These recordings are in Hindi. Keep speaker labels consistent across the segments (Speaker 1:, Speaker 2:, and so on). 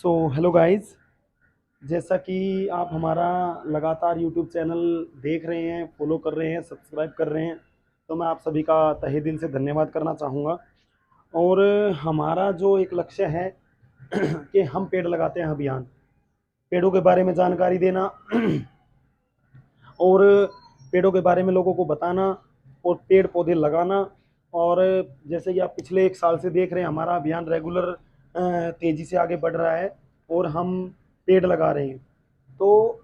Speaker 1: Hello guys. जैसा कि आप हमारा लगातार यूट्यूब चैनल देख रहे हैं, फॉलो कर रहे हैं, सब्सक्राइब कर रहे हैं, तो मैं आप सभी का तहे दिल से धन्यवाद करना चाहूँगा। और हमारा जो एक लक्ष्य है कि हम पेड़ लगाते हैं अभियान, पेड़ों के बारे में जानकारी देना और पेड़ों के बारे में लोगों को बताना और पेड़ पौधे लगाना। और जैसे कि आप पिछले एक साल से देख रहे हैं, हमारा अभियान रेगुलर तेज़ी से आगे बढ़ रहा है और हम पेड़ लगा रहे हैं। तो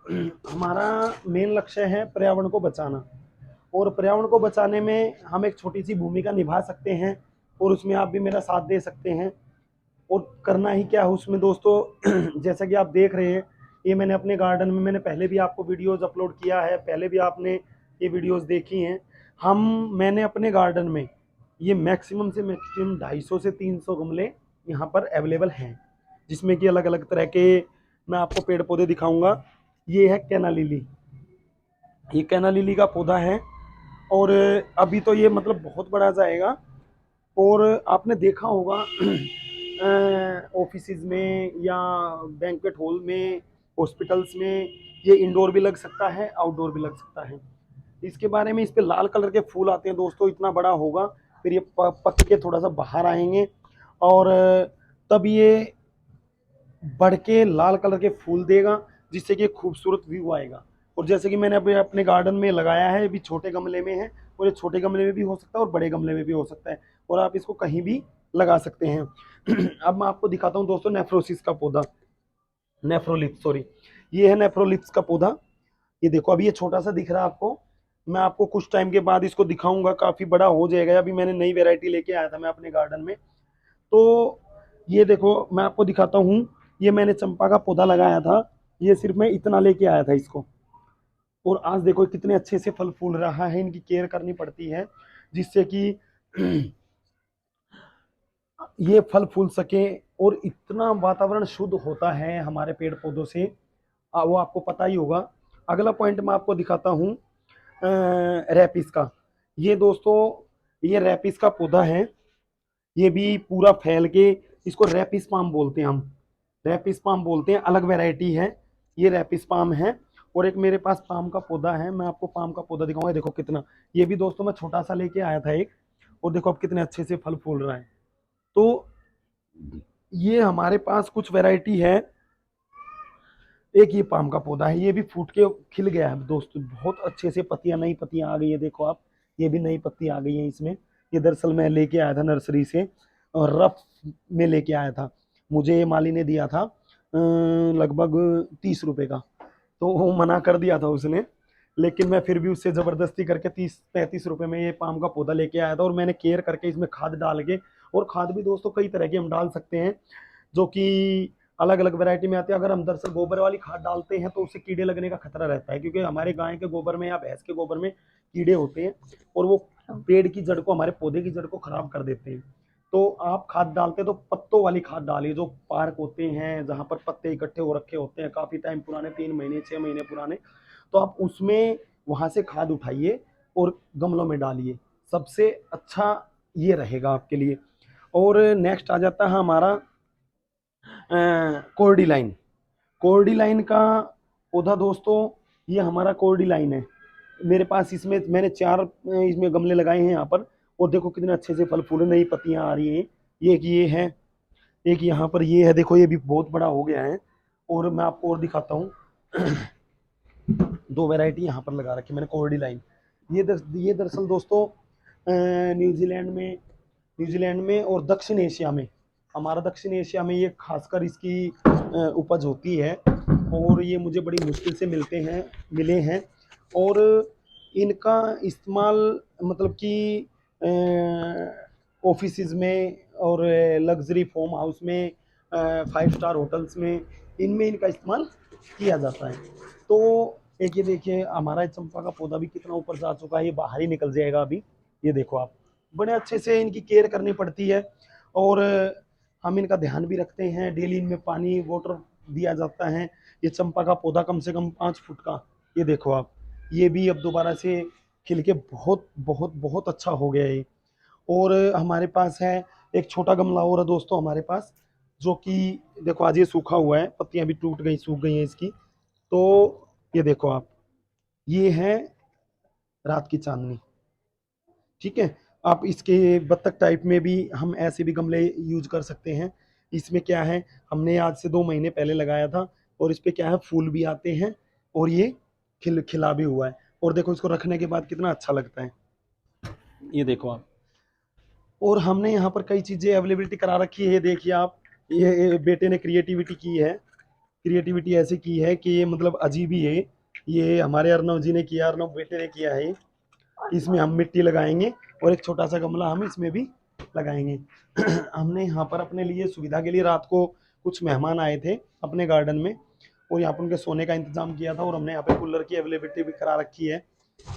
Speaker 1: हमारा मेन लक्ष्य है पर्यावरण को बचाना, और पर्यावरण को बचाने में हम एक छोटी सी भूमिका निभा सकते हैं और उसमें आप भी मेरा साथ दे सकते हैं। और करना ही क्या है उसमें दोस्तों, जैसा कि आप देख रहे हैं, ये मैंने अपने गार्डन में, मैंने पहले भी आपको वीडियोस अपलोड किया है, पहले भी आपने ये वीडियोस देखी हैं। हम मैंने अपने गार्डन में ये मैक्सिमम से मैक्सिमम 250 से 300 गमले यहाँ पर अवेलेबल हैं, जिसमें कि अलग अलग तरह के मैं आपको पेड़ पौधे दिखाऊंगा। ये है कैना लिली, ये कैना लिली का पौधा है और अभी तो ये मतलब बहुत बड़ा जाएगा। और आपने देखा होगा ऑफिसेज में या बैंक्वेट हॉल में, हॉस्पिटल्स में, ये इंडोर भी लग सकता है, आउटडोर भी लग सकता है। इसके बारे में, इस पे लाल कलर के फूल आते हैं दोस्तों, इतना बड़ा होगा, फिर ये पक के थोड़ा सा बाहर आएंगे और तब ये बढ़ के लाल कलर के फूल देगा, जिससे कि खूबसूरत व्यू आएगा। और जैसे कि मैंने अभी अपने गार्डन में लगाया है, अभी छोटे गमले में है, और ये छोटे गमले में भी हो सकता है और बड़े गमले में भी हो सकता है, और आप इसको कहीं भी लगा सकते हैं। अब मैं आपको दिखाता हूँ दोस्तों नेफ्रोसिस का पौधा, नेफ्रोलिप्स सॉरी, ये है नेफ्रोलिप्स का पौधा। ये देखो, अभी ये छोटा सा दिख रहा है आपको, मैं आपको कुछ टाइम के बाद इसको दिखाऊंगा, काफी बड़ा हो जाएगा। अभी मैंने नई वेरायटी लेके आया था मैं अपने गार्डन में। तो ये देखो, मैं आपको दिखाता हूँ, ये मैंने चंपा का पौधा लगाया था, ये सिर्फ मैं इतना लेके आया था इसको, और आज देखो कितने अच्छे से फल फूल रहा है। इनकी केयर करनी पड़ती है जिससे कि ये फल फूल सके, और इतना वातावरण शुद्ध होता है हमारे पेड़ पौधों से, वो आपको पता ही होगा। अगला पॉइंट मैं आपको दिखाता हूँ रैपिस का। ये दोस्तों, ये रैपिस का पौधा है, ये भी पूरा फैल के, इसको रैपिस पाम बोलते हैं हम, रैपिस पाम बोलते हैं, अलग वैरायटी है। ये रैपिस पाम है। और एक मेरे पास पाम का पौधा है, मैं आपको पाम का पौधा दिखाऊंगा, देखो कितना, ये भी दोस्तों मैं छोटा सा लेके आया था एक, और देखो अब कितने अच्छे से फल फूल रहा है। तो ये हमारे पास कुछ वैरायटी है। एक ये पाम का पौधा है, ये भी फूट के खिल गया है दोस्तों, बहुत अच्छे से पत्तियां, नई पत्तियां आ गई है, देखो आप, ये भी नई पत्ती आ गई है इसमें। ये दरअसल मैं लेके आया था नर्सरी से, और रफ में लेके आया था, मुझे ये माली ने दिया था लगभग 30 रुपए का, तो वो मना कर दिया था उसने, लेकिन मैं फिर भी उससे ज़बरदस्ती करके 30-35 रुपए में ये पाम का पौधा लेके आया था। और मैंने केयर करके इसमें खाद डाल के, और खाद भी दोस्तों कई तरह की हम डाल सकते हैं, जो कि अलग अलग वैरायटी में आते हैं। अगर हम दरअसल गोबर वाली खाद डालते हैं तो उससे कीड़े लगने का खतरा रहता है, क्योंकि हमारे गाय के गोबर में या भैंस के गोबर में कीड़े होते हैं, और वो पेड़ की जड़ को, हमारे पौधे की जड़ को खराब कर देते हैं। तो आप खाद डालते हैं तो पत्तों वाली खाद डालिए, जो पार्क होते हैं जहाँ पर पत्ते इकट्ठे हो रखे होते हैं काफ़ी टाइम पुराने, 3 महीने 6 महीने पुराने, तो आप उसमें वहाँ से खाद उठाइए और गमलों में डालिए, सबसे अच्छा ये रहेगा आपके लिए। और नेक्स्ट आ जाता है हमारा कोर्डी लाइन, कोर्डी लाइन का पौधा दोस्तों, ये हमारा कोर्डी लाइन है मेरे पास। इसमें मैंने 4 इसमें गमले लगाए हैं यहाँ पर, और देखो कितने अच्छे से फल फूल, नई पत्तियां आ रही हैं। ये है, एक यहाँ पर ये है, देखो ये भी बहुत बड़ा हो गया है। और मैं आपको और दिखाता हूँ, 2 वैरायटी यहाँ पर लगा रखी मैंने कोर्डी लाइन। ये दरअसल दोस्तों न्यूजीलैंड में, और दक्षिण एशिया में, हमारा दक्षिण एशिया में ये खासकर इसकी उपज होती है, और ये मुझे बड़ी मुश्किल से मिले हैं। और इनका इस्तेमाल मतलब कि ऑफिसेज में और लग्जरी फार्म हाउस में, 5 स्टार होटल्स में, इनमें इनका इस्तेमाल किया जाता है। तो एक ये देखिए, हमारा चंपा का पौधा भी कितना ऊपर जा चुका है, ये बाहर ही निकल जाएगा अभी। ये देखो आप, बड़े अच्छे से इनकी केयर करनी पड़ती है, और हम इनका ध्यान भी रखते हैं, डेली इनमें पानी वाटर दिया जाता है। ये चंपा का पौधा कम से कम 5 फुट का, ये देखो आप, ये भी अब दोबारा से खिल के बहुत बहुत बहुत अच्छा हो गया है। और हमारे पास है एक छोटा गमला और है दोस्तों हमारे पास, जो कि देखो आज ये सूखा हुआ है, पत्तियां भी टूट गई, सूख गई हैं इसकी। तो ये देखो आप, ये है रात की चांदनी। ठीक है। आप इसके बत्तख टाइप में भी हम ऐसे भी गमले यूज कर सकते हैं। इसमें क्या है, हमने आज से 2 महीने पहले लगाया था, और इस पे क्या है, फूल भी आते हैं, और ये खिला भी हुआ है। और देखो इसको रखने के बाद कितना अच्छा लगता है, ये देखो आप। और हमने यहाँ पर कई चीजें अवेलेबिलिटी करा रखी है, ये देखिए आप। ये बेटे ने क्रिएटिविटी की है, क्रिएटिविटी ऐसे की है कि ये मतलब अजीब ही है। ये हमारे अर्नव जी ने किया, अर्नव बेटे ने किया है। इसमें हम मिट्टी लगाएंगे, और एक छोटा सा गमला हम इसमें भी लगाएंगे। हमने यहाँ पर अपने लिए सुविधा के लिए रात को कुछ मेहमान आए थे अपने गार्डन में, और यहाँ पर उनके सोने का इंतजाम किया था, और हमने यहाँ पे कूलर की अवेलेबिलिटी भी करा रखी है,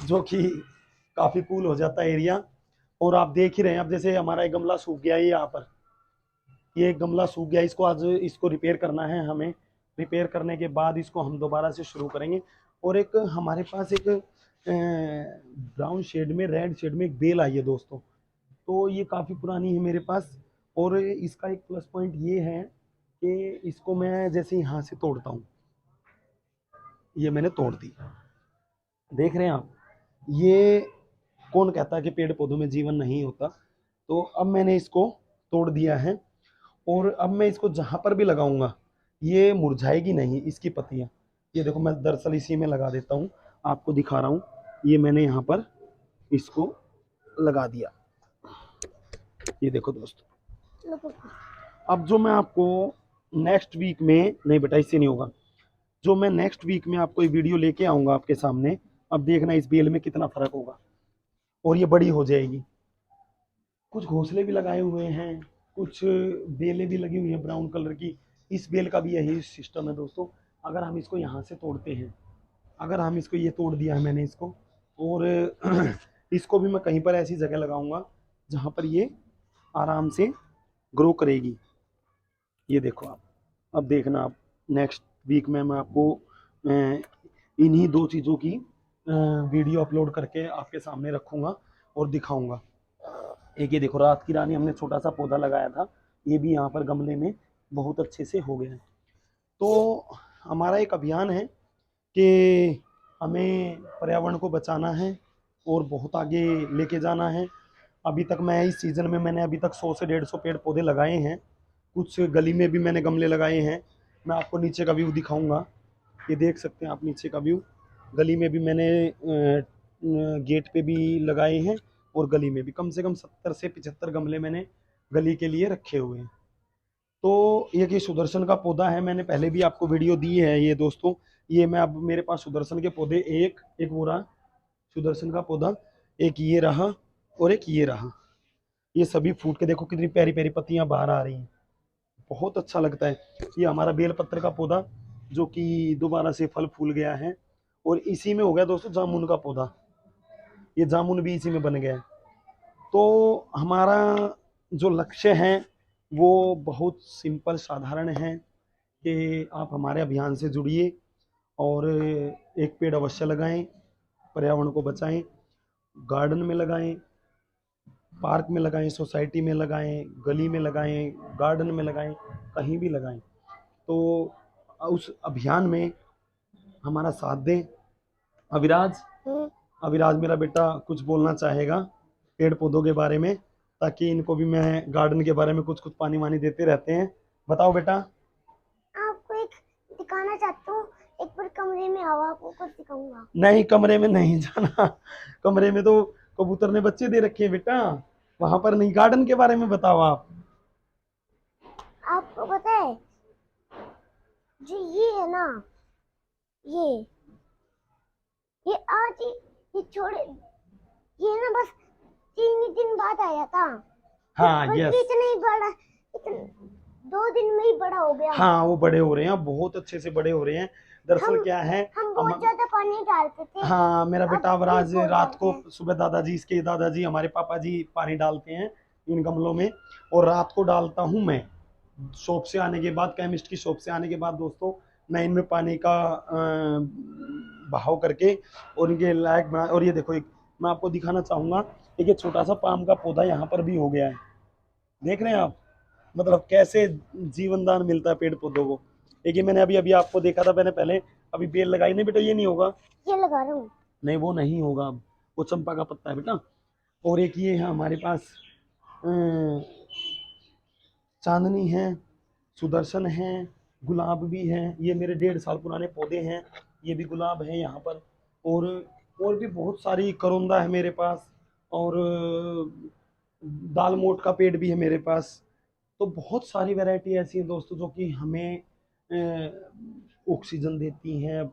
Speaker 1: जो कि काफ़ी कूल हो जाता है एरिया। और आप देख ही रहे हैं, अब जैसे हमारा एक गमला सूख गया है यहाँ पर, ये एक गमला सूख गया, इसको आज इसको रिपेयर करना है हमें। रिपेयर करने के बाद इसको हम दोबारा से शुरू करेंगे। और एक हमारे पास एक ब्राउन शेड में, रेड शेड में एक बेल आई है दोस्तों, तो ये काफ़ी पुरानी है मेरे पास। और इसका एक प्लस पॉइंट ये है कि इसको मैं जैसे यहाँ से तोड़ता हूँ, ये मैंने तोड़ दी, देख रहे हैं आप। ये कौन कहता है कि पेड़ पौधों में जीवन नहीं होता, तो अब मैंने इसको तोड़ दिया है, और अब मैं इसको जहाँ पर भी लगाऊंगा ये मुरझाएगी नहीं इसकी पत्तियाँ। ये देखो, मैं दरअसल इसी में लगा देता हूँ, आपको दिखा रहा हूँ। ये मैंने यहाँ पर इसको लगा दिया, ये देखो दोस्तों। अब जो मैं आपको नेक्स्ट वीक में, नहीं बेटा इससे नहीं होगा, जो मैं नेक्स्ट वीक में आपको ये वीडियो लेके आऊँगा आपके सामने, अब देखना इस बेल में कितना फ़र्क होगा, और ये बड़ी हो जाएगी। कुछ घोंसले भी लगाए हुए हैं, कुछ बेलें भी लगी हुई हैं ब्राउन कलर की। इस बेल का भी यही सिस्टम है दोस्तों। अगर हम इसको यहाँ से तोड़ते हैं, अगर हम इसको, ये तोड़ दिया है मैंने इसको, और इसको भी मैं कहीं पर ऐसी जगह लगाऊंगा जहाँ पर ये आराम से ग्रो करेगी। ये देखो आप, अब देखना आप, नेक्स्ट वीक में मैं आपको इन्हीं दो चीज़ों की वीडियो अपलोड करके आपके सामने रखूँगा और दिखाऊँगा। एक ये देखो, रात की रानी हमने छोटा सा पौधा लगाया था, ये भी यहाँ पर गमले में बहुत अच्छे से हो गया है। तो हमारा एक अभियान है कि हमें पर्यावरण को बचाना है और बहुत आगे लेके जाना है। अभी तक मैं इस सीज़न में मैंने अभी तक 100 से 150 पेड़ पौधे लगाए हैं। कुछ गली में भी मैंने गमले लगाए हैं, मैं आपको नीचे का व्यू दिखाऊंगा। ये देख सकते हैं आप नीचे का व्यू। गली में भी मैंने गेट पे भी लगाए हैं, और गली में भी कम से कम 70 से 75 गमले मैंने गली के लिए रखे हुए हैं। तो ये सुदर्शन का पौधा है, मैंने पहले भी आपको वीडियो दी है ये दोस्तों। ये मैं, अब मेरे पास सुदर्शन के पौधे एक एक वो रहा सुदर्शन का पौधा, एक ये रहा, और एक ये रहा। ये सभी फूट के देखो कितनी प्यारी प्यारी पत्तियां बाहर आ रही हैं, बहुत अच्छा लगता है। ये हमारा बेलपत्र का पौधा, जो कि दोबारा से फल फूल गया है। और इसी में हो गया दोस्तों जामुन का पौधा, ये जामुन भी इसी में बन गया है। तो हमारा जो लक्ष्य है वो बहुत सिंपल साधारण है कि आप हमारे अभियान से जुड़िए, और एक पेड़ अवश्य लगाएं, पर्यावरण को बचाएं, गार्डन में लगाएं, पार्क में लगाएं, सोसाइटी में लगाएं, गली में लगाएं, गार्डन में लगाएं, कहीं भी लगाएं। तो उस अभियान में हमारा साथ दें। अविराज, अविराज मेरा बेटा कुछ बोलना चाहेगा पेड़ पौधों के बारे में, ताकि इनको भी, मैं गार्डन के बारे में कुछ कुछ पानी वानी देते रहते हैं। बताओ बेटा।
Speaker 2: आपको एक दिखाना चाहता हूँ, एक बार कमरे में आओ, आपको कुछ दिखाऊंगा।
Speaker 1: नहीं, कमरे में नहीं जाना, कमरे में तो कबूतर ने बच्चे दे रखे हैं बेटा, वहां पर नहीं। गार्डन के बारे में बताओ आप।
Speaker 2: आपको पता है, जो ये है ना, ये ये आज ये छोड़े, ये ना बस 3 दिन बाद आया था।
Speaker 1: हाँ,
Speaker 2: बल्कि
Speaker 1: यस।
Speaker 2: इतना ही बड़ा, इतना 2 दिन में ही बड़ा हो गया।
Speaker 1: हाँ, वो बड़े हो रहे हैं, बहुत अच्छे से बड़े हो रहे हैं। दरअसल क्या है,
Speaker 2: हम बहुत ज्यादा पानी डालते थे।
Speaker 1: हाँ, मेरा बेटा
Speaker 2: अब
Speaker 1: अवराज
Speaker 2: बहुत
Speaker 1: रात को
Speaker 2: डालते हैं।
Speaker 1: सुबह दादाजी, इसके दादाजी हमारे पापा जी पानी डालते हैं इन गमलों में, और रात को डालता हूँ मैं शॉप से आने के बाद, केमिस्ट की शॉप से आने के बाद दोस्तों। मैं इनमें पानी का बहाव करके और इनके लायक बना। और ये देखो, एक मैं आपको दिखाना चाहूँगा, एक ये छोटा सा पाम का पौधा यहाँ पर भी हो गया है, देख रहे हैं आप। मतलब कैसे जीवन दान मिलता है पेड़ पौधों को। एक ये मैंने अभी अभी आपको देखा था, मैंने पहले अभी बेल लगाई नहीं बेटा, ये नहीं होगा।
Speaker 2: ये लगा रहा हूँ।
Speaker 1: नहीं वो नहीं होगा अब, वो चंपा का पत्ता है बेटा। और एक ये है हमारे पास अम, चांदनी है, सुदर्शन है, गुलाब भी है। ये मेरे 1.5 साल पुराने पौधे हैं, ये भी गुलाब है यहाँ पर। और और भी बहुत सारी करोंदा है मेरे पास। और दाल मोठ का पेड़ भी है मेरे पास। तो बहुत सारी वैरायटी ऐसी है दोस्तों जो कि हमें ऑक्सीजन देती हैं,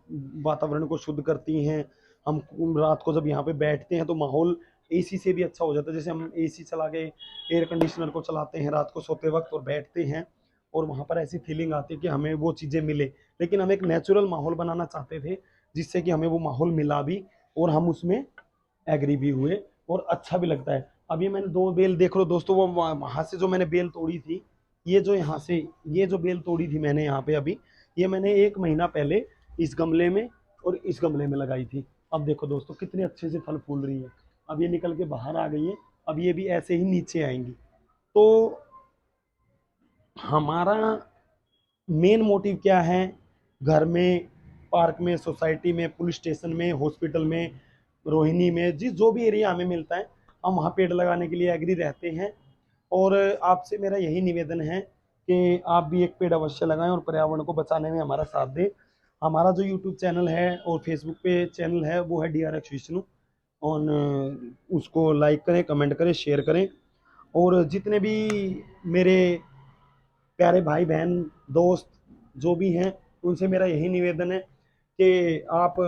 Speaker 1: वातावरण को शुद्ध करती हैं। हम रात को जब यहाँ पे बैठते हैं तो माहौल एसी से भी अच्छा हो जाता है। जैसे हम एसी चला के एयर कंडीशनर को चलाते हैं रात को सोते वक्त और बैठते हैं, और वहाँ पर ऐसी फीलिंग आती है कि हमें वो चीज़ें मिले। लेकिन हम एक नेचुरल माहौल बनाना चाहते थे जिससे कि हमें वो माहौल मिला भी, और हम उसमें एग्री भी हुए, और अच्छा भी लगता है। अब ये मैंने 2 बेल देख लो दोस्तों, वो वहाँ से जो मैंने बेल तोड़ी थी, ये जो यहाँ से ये जो बेल तोड़ी थी मैंने यहाँ पे अभी, ये मैंने 1 महीना पहले इस गमले में और इस गमले में लगाई थी। अब देखो दोस्तों कितने अच्छे से फल फूल रही है। अब ये निकल के बाहर आ गई है, अब ये भी ऐसे ही नीचे आएंगी। तो हमारा मेन मोटिव क्या है, घर में, पार्क में, सोसाइटी में, पुलिस स्टेशन में, हॉस्पिटल में, रोहिणी में, जिस जो भी एरिया हमें मिलता है हम वहाँ पेड़ लगाने के लिए एग्री रहते हैं। और आपसे मेरा यही निवेदन है कि आप भी एक पेड़ अवश्य लगाएं और पर्यावरण को बचाने में हमारा साथ दें। हमारा जो यूट्यूब चैनल है और फेसबुक पे चैनल है वो है DRX विष्णु। और उसको लाइक करें, कमेंट करें, शेयर करें। और जितने भी मेरे प्यारे भाई बहन, दोस्त जो भी हैं, उनसे मेरा यही निवेदन है कि आप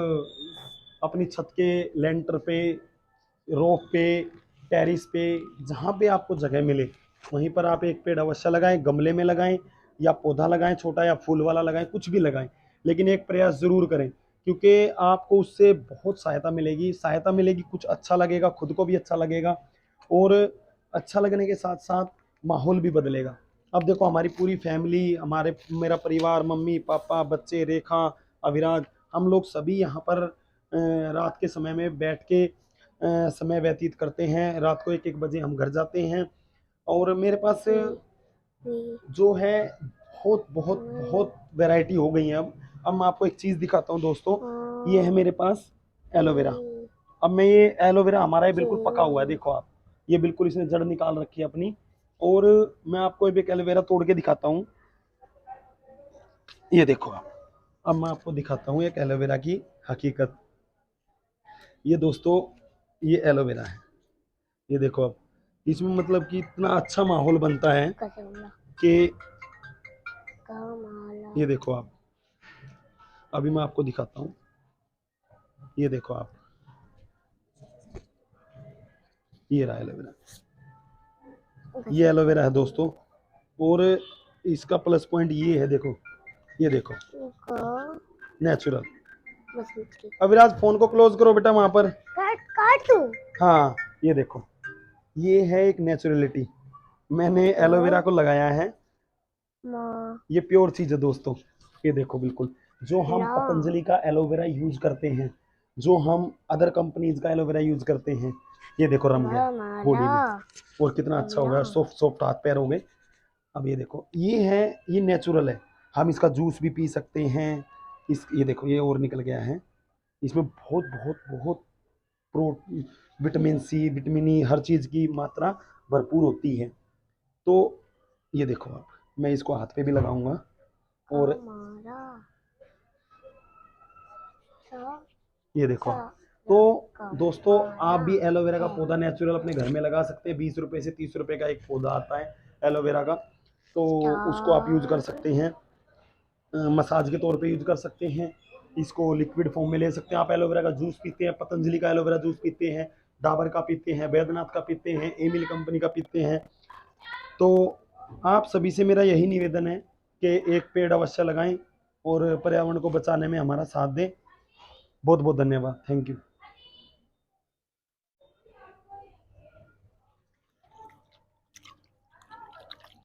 Speaker 1: अपनी छत के लेंटर पे, रोफ पे, टेरिस पे, जहाँ पे आपको जगह मिले वहीं पर आप एक पेड़ अवश्य लगाएं। गमले में लगाएं या पौधा लगाएं छोटा, या फूल वाला लगाएं, कुछ भी लगाएं, लेकिन एक प्रयास जरूर करें, क्योंकि आपको उससे बहुत सहायता मिलेगी, कुछ अच्छा लगेगा, खुद को भी अच्छा लगेगा, और अच्छा लगने के साथ साथ माहौल भी बदलेगा। अब देखो हमारी पूरी फैमिली, मेरा परिवार, मम्मी पापा, बच्चे, रेखा, अविराज, हम लोग सभी यहाँ पर रात के समय में बैठ के समय व्यतीत करते हैं। रात को 1-1 बजे हम घर जाते हैं। और मेरे पास जो है बहुत बहुत बहुत वैरायटी हो गई है। अब मैं आपको एक चीज़ दिखाता हूँ दोस्तों, ये है मेरे पास एलोवेरा। अब मैं ये एलोवेरा हमारा ये बिल्कुल पका हुआ है, देखो आप, ये बिल्कुल इसने जड़ निकाल रखी है अपनी। और मैं आपको एक एलोवेरा तोड़ के दिखाता हूँ, ये देखो आप। अब मैं आपको दिखाता हूँ एक एलोवेरा की हकीकत। ये दोस्तों ये एलोवेरा है, ये देखो आप, इसमें मतलब कि इतना अच्छा माहौल बनता है कि ये देखो आप। अभी मैं आपको दिखाता हूँ, ये देखो आप, ये रहा एलोवेरा, ये एलोवेरा है दोस्तों। और इसका प्लस पॉइंट ये है, देखो, ये देखो, नेचुरल। अविराज फोन को क्लोज करो बेटा, वहां पर
Speaker 2: काट दूं?
Speaker 1: हाँ, ये देखो, ये है एक नेचुरलिटी। मैंने एलोवेरा को लगाया है, ये प्योर चीज है दोस्तों। ये देखो बिल्कुल, जो हम पतंजलि का एलोवेरा यूज करते हैं, जो हम अदर कंपनीज का एलोवेरा यूज करते हैं, ये देखो रम गया बॉडी में, और कितना अच्छा हो गया, सॉफ्ट सॉफ्ट हाथ पैर हो गए। अब ये देखो, ये है, ये नेचुरल है, हम इसका जूस भी पी सकते हैं। ये देखो, ये और निकल गया है, इसमें बहुत बहुत बहुत प्रो विटामिन सी, विटामिन ई, हर चीज़ की मात्रा भरपूर होती है। तो ये देखो आप, मैं इसको हाथ पे भी लगाऊंगा। और ये देखो आप। तो दोस्तों आप भी एलोवेरा का पौधा नेचुरल अपने घर में लगा सकते हैं। 20 रुपए से 30 रुपए का एक पौधा आता है एलोवेरा का, तो उसको आप यूज कर सकते हैं, मसाज के तौर पे यूज कर सकते हैं। इसको लिक्विड फॉर्म में ले सकते हैं आप। एलोवेरा का जूस पीते हैं, पतंजलि का एलोवेरा जूस पीते हैं, डाबर का पीते हैं, बैद्यनाथ का पीते हैं, एमिल कंपनी का पीते हैं। तो आप सभी से मेरा यही निवेदन है कि एक पेड़ अवश्य लगाएं और पर्यावरण को बचाने में हमारा साथ दें। बहुत बहुत धन्यवाद, थैंक यू।